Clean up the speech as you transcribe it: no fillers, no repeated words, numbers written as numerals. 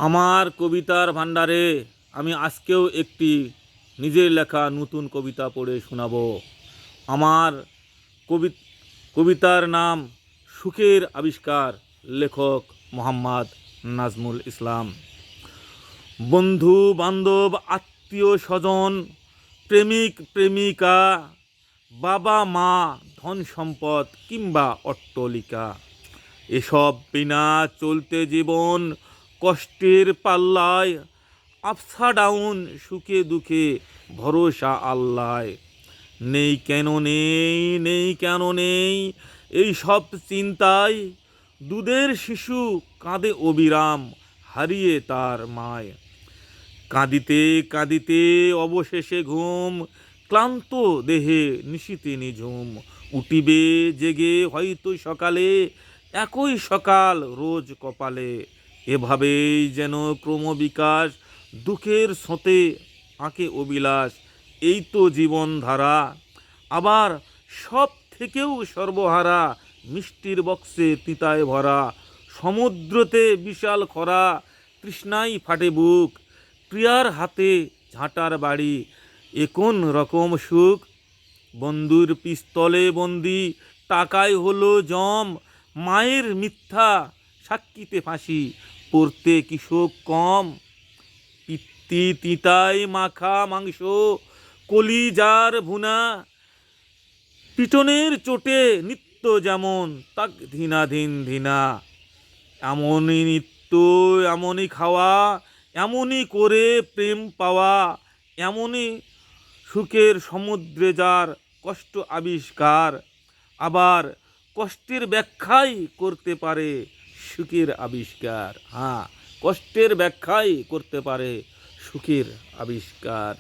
আমার কবিতার ভাণ্ডারে আমি আজকেও একটি নিজের লেখা নতুন কবিতা পড়ে শোনাবো। আমার কবিতার নাম সুখের আবিষ্কার। লেখক মোহাম্মদ নাজমুল ইসলাম। বন্ধু বান্ধব, আত্মীয় স্বজন, প্রেমিক প্রেমিকা, বাবা মা, ধন সম্পদ কিংবা অট্টালিকা, এসব বিনা চলতে জীবন কষ্টের পাল্লায়। আপসা ডাউন, সুখে দুঃখে ভরসা আল্লায়। নেই কেন নেই, নেই কেন নেই, এই সব চিন্তায় দুধের শিশু কাঁদে অবিরাম, হারিয়ে তার মায়। কাঁদিতে কাঁদিতে অবশেষে ঘুম, ক্লান্ত দেহে নিশীথে নিঝুম। উঠিবে জেগে হয়তো সকালে, একই সকাল রোজ কপালে। এভাবেই যেন ক্রমবিকাশ, দুঃখের স্রোতে আঁকে অবিলাস। এই তো জীবনধারা, আবার সব থেকেও সর্বহারা। মিষ্টির বক্সে তিতায় ভরা, সমুদ্রতে বিশাল খরা। তৃষ্ণায় ফাটে বুক, প্রিয়ার হাতে ঝাঁটার বাড়ি, এ কোন রকম সুখ। বন্ধুর পিস্তলে বন্দি, টাকায় হলো জম। মায়ের মিথ্যা সাক্ষীতে ফাঁসি, পড়তে কিশোক কম। পিত্তি তিতায় মাখা মাংস, কলিজার ভুনা, পিটনের চোটে নিত্য যেমন তাক ধীনাধীন ধীনা। এমনই নিত্য, এমনই খাওয়া, এমনই করে প্রেম পাওয়া। এমনই সুখের সমুদ্রে যার কষ্ট আবিষ্কার, আবার কষ্টের ব্যাখ্যাই করতে পারে সুখের আবিষ্কার। হ্যাঁ, কষ্টের ব্যাখ্যাই করতে পারে সুখের আবিষ্কার।